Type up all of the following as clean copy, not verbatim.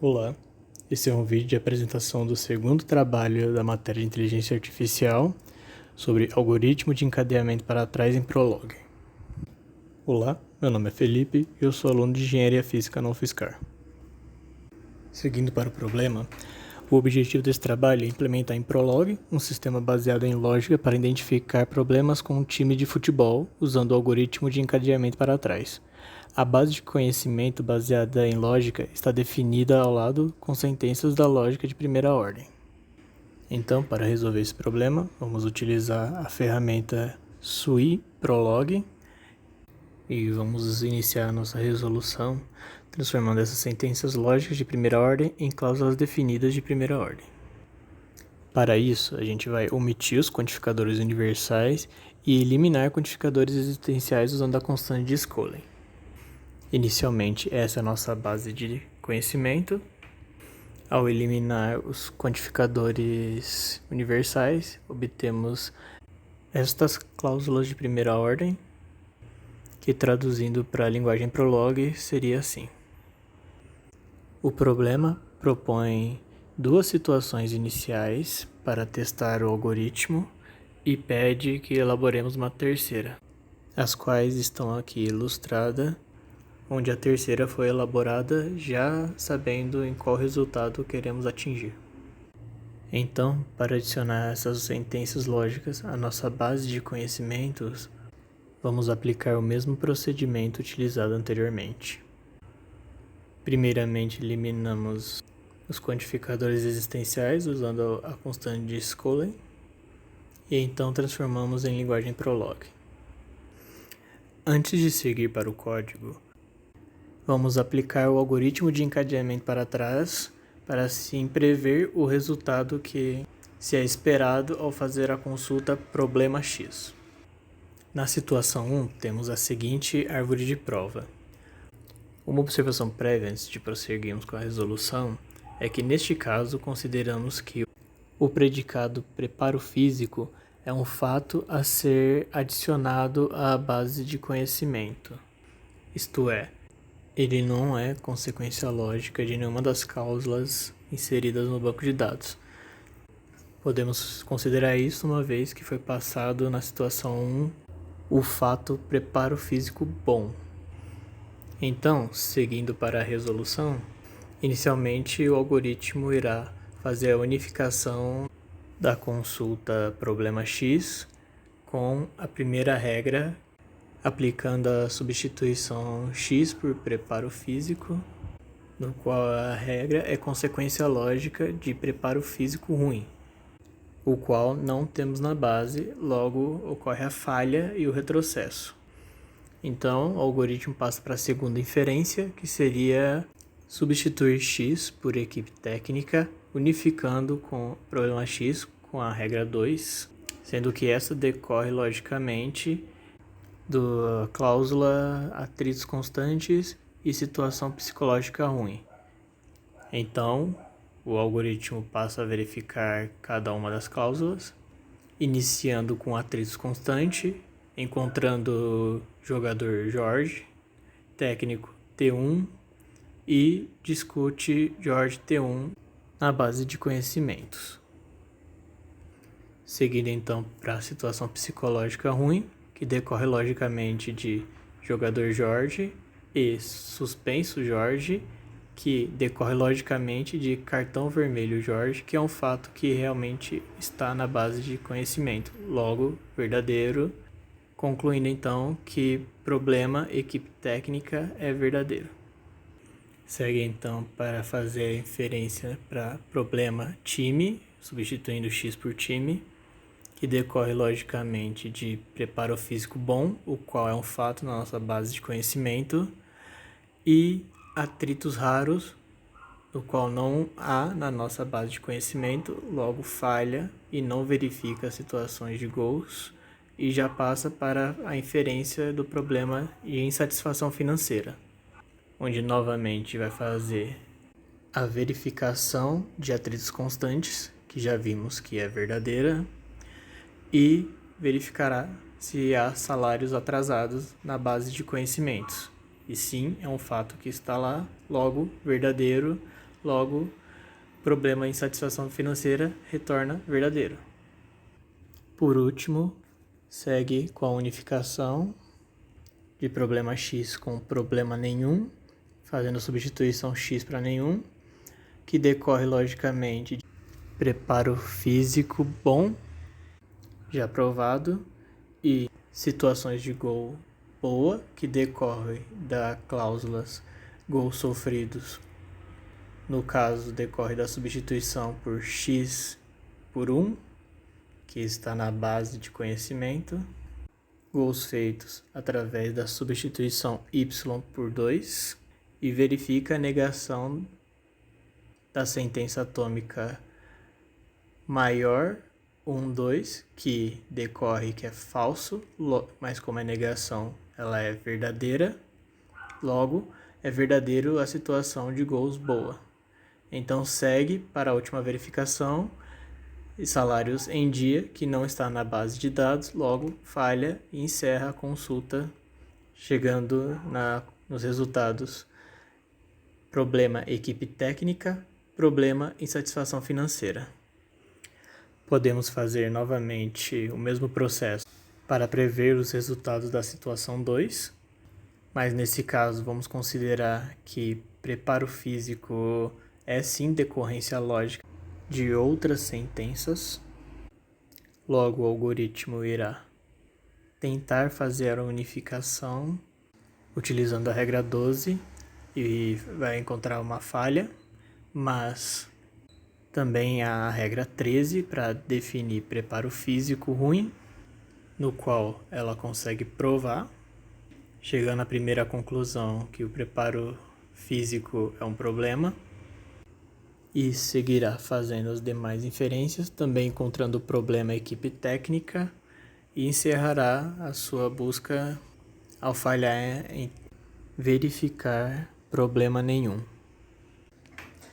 Olá, esse é um vídeo de apresentação do segundo trabalho da matéria de Inteligência Artificial sobre algoritmo de encadeamento para trás em Prolog. Olá, meu nome é Felipe e eu sou aluno de Engenharia Física na UFSCar. Seguindo para o problema, o objetivo desse trabalho é implementar em Prolog um sistema baseado em lógica para identificar problemas com um time de futebol usando o algoritmo de encadeamento para trás. A base de conhecimento baseada em lógica está definida ao lado com sentenças da lógica de primeira ordem. Então, para resolver esse problema, vamos utilizar a ferramenta SUI Prolog e vamos iniciar a nossa resolução transformando essas sentenças lógicas de primeira ordem em cláusulas definidas de primeira ordem. Para isso, a gente vai omitir os quantificadores universais e eliminar quantificadores existenciais usando a constante de Skolem. Inicialmente, essa é a nossa base de conhecimento. Ao eliminar os quantificadores universais, obtemos estas cláusulas de primeira ordem, que traduzindo para a linguagem Prolog seria assim. O problema propõe duas situações iniciais para testar o algoritmo e pede que elaboremos uma terceira, as quais estão aqui ilustradas, onde a terceira foi elaborada já sabendo em qual resultado queremos atingir. Então, para adicionar essas sentenças lógicas à nossa base de conhecimentos, vamos aplicar o mesmo procedimento utilizado anteriormente. Primeiramente, eliminamos os quantificadores existenciais usando a constante de Skolem e então transformamos em linguagem Prolog. Antes de seguir para o código, vamos aplicar o algoritmo de encadeamento para trás para assim prever o resultado que se é esperado ao fazer a consulta problema X. Na situação 1, temos a seguinte árvore de prova. Uma observação prévia antes de prosseguirmos com a resolução é que neste caso consideramos que o predicado preparo físico é um fato a ser adicionado à base de conhecimento, isto é, ele não é consequência lógica de nenhuma das cláusulas inseridas no banco de dados. Podemos considerar isso uma vez que foi passado na situação 1 o fato preparo físico bom. Então, seguindo para a resolução, inicialmente o algoritmo irá fazer a unificação da consulta problema X com a primeira regra, aplicando a substituição X por preparo físico, no qual a regra é consequência lógica de preparo físico ruim, o qual não temos na base, logo ocorre a falha e o retrocesso. Então, o algoritmo passa para a segunda inferência, que seria substituir X por equipe técnica, unificando com o problema X com a regra 2, sendo que essa decorre logicamente da cláusula atritos constantes e situação psicológica ruim. Então, o algoritmo passa a verificar cada uma das cláusulas, iniciando com atritos constante, encontrando jogador Jorge, técnico T1 e discute Jorge T1 na base de conhecimentos. Seguindo então para a situação psicológica ruim, que decorre logicamente de jogador Jorge e suspenso Jorge, que decorre logicamente de cartão vermelho Jorge, que é um fato que realmente está na base de conhecimento, logo verdadeiro, concluindo então que problema equipe técnica é verdadeiro. Segue então para fazer a inferência para problema time, substituindo X por time, que decorre logicamente de preparo físico bom, o qual é um fato na nossa base de conhecimento, e atritos raros, o qual não há na nossa base de conhecimento, logo falha e não verifica situações de gols, e já passa para a inferência do problema de insatisfação financeira, onde novamente vai fazer a verificação de atritos constantes, que já vimos que é verdadeira, e verificará se há salários atrasados na base de conhecimentos. E sim, é um fato que está lá, logo verdadeiro, logo, problema insatisfação financeira retorna verdadeiro. Por último, segue com a unificação de problema X com problema nenhum, fazendo substituição X para nenhum, que decorre logicamente de preparo físico bom, já provado, e situações de gol boa, que decorre das cláusulas gols sofridos. No caso, decorre da substituição por X por 1, que está na base de conhecimento. Gols feitos através da substituição Y por 2. E verifica a negação da sentença atômica maior 1, 2, que decorre que é falso, mas como é negação, ela é verdadeira. Logo, é verdadeiro a situação de gols boa. Então segue para a última verificação e salários em dia, que não está na base de dados, logo falha e encerra a consulta, chegando nos resultados: problema equipe técnica, problema insatisfação financeira. Podemos fazer novamente o mesmo processo para prever os resultados da situação 2, mas nesse caso vamos considerar que preparo físico é sim decorrência lógica de outras sentenças. Logo, o algoritmo irá tentar fazer a unificação utilizando a regra 12 e vai encontrar uma falha, mas também há a regra 13 para definir preparo físico ruim, no qual ela consegue provar, chegando à primeira conclusão que o preparo físico é um problema, e seguirá fazendo as demais inferências, também encontrando o problema equipe técnica, e encerrará a sua busca ao falhar em verificar problema nenhum.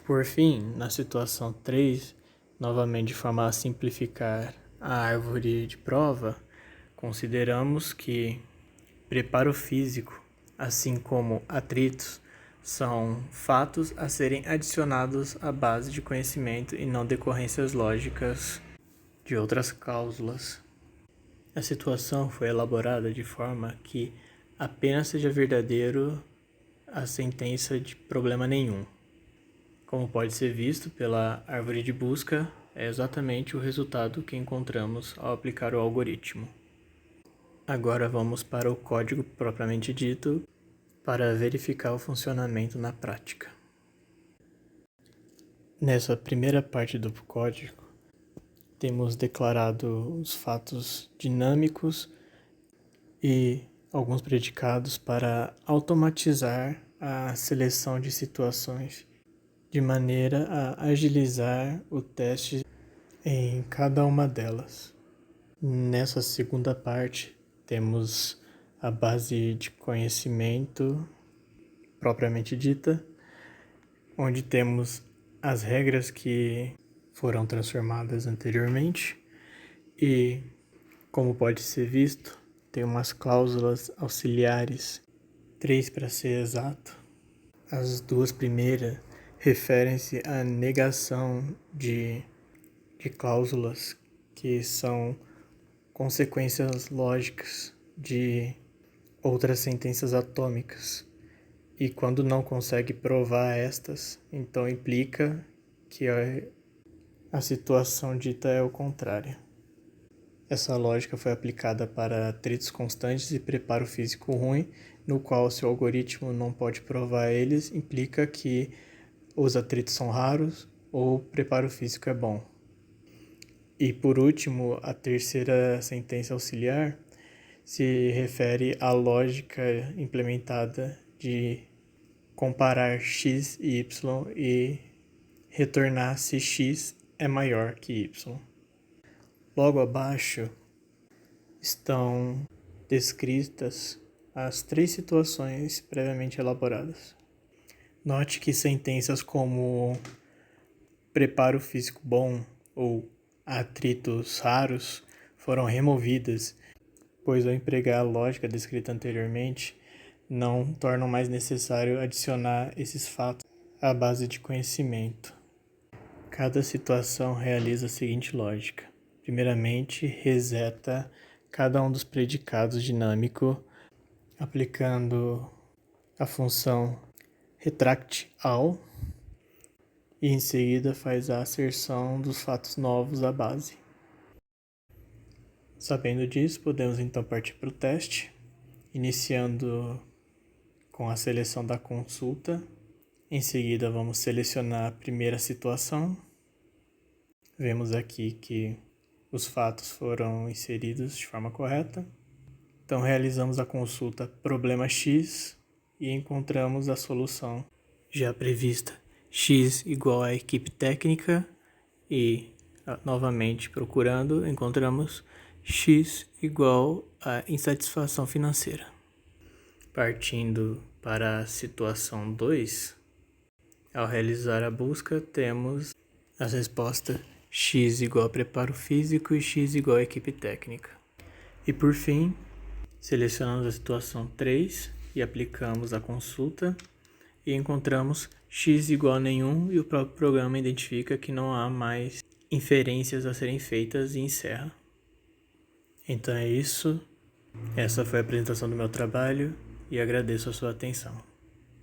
Por fim, na situação 3, novamente de forma a simplificar a árvore de prova, consideramos que preparo físico, assim como atritos, são fatos a serem adicionados à base de conhecimento e não decorrências lógicas de outras cláusulas. A situação foi elaborada de forma que apenas seja verdadeiro a sentença de problema nenhum. Como pode ser visto pela árvore de busca, é exatamente o resultado que encontramos ao aplicar o algoritmo. Agora vamos para o código propriamente dito, para verificar o funcionamento na prática. Nessa primeira parte do código, temos declarado os fatos dinâmicos e alguns predicados para automatizar a seleção de situações, de maneira a agilizar o teste em cada uma delas. Nessa segunda parte, temos a base de conhecimento propriamente dita, onde temos as regras que foram transformadas anteriormente e, como pode ser visto, tem umas cláusulas auxiliares, 3 para ser exato. As duas primeiras referem-se à negação de cláusulas que são consequências lógicas de outras sentenças atômicas. E quando não consegue provar estas, então implica que a situação dita é o contrário. Essa lógica foi aplicada para atritos constantes e preparo físico ruim, no qual, se o algoritmo não pode provar eles, implica que os atritos são raros ou o preparo físico é bom. E por último, a terceira sentença auxiliar se refere à lógica implementada de comparar x e y e retornar se x é maior que y. Logo abaixo estão descritas as 3 situações previamente elaboradas. Note que sentenças como preparo físico bom ou atritos raros foram removidas, pois ao empregar a lógica descrita anteriormente, não tornam mais necessário adicionar esses fatos a base de conhecimento. Cada situação realiza a seguinte lógica. Primeiramente, reseta cada um dos predicados dinâmicos aplicando a função retract all e em seguida faz a asserção dos fatos novos à base. Sabendo disso, podemos então partir para o teste, iniciando com a seleção da consulta. Em seguida, vamos selecionar a primeira situação. Vemos aqui que os fatos foram inseridos de forma correta. Então, realizamos a consulta problema X e encontramos a solução já prevista. X igual à equipe técnica e, novamente procurando, encontramos X igual à insatisfação financeira. Partindo para a situação 2, ao realizar a busca, temos as respostas X igual a preparo físico e X igual a equipe técnica. E por fim, selecionamos a situação 3 e aplicamos a consulta e encontramos X igual a nenhum e o próprio programa identifica que não há mais inferências a serem feitas e encerra. Então é isso. Essa foi a apresentação do meu trabalho e agradeço a sua atenção.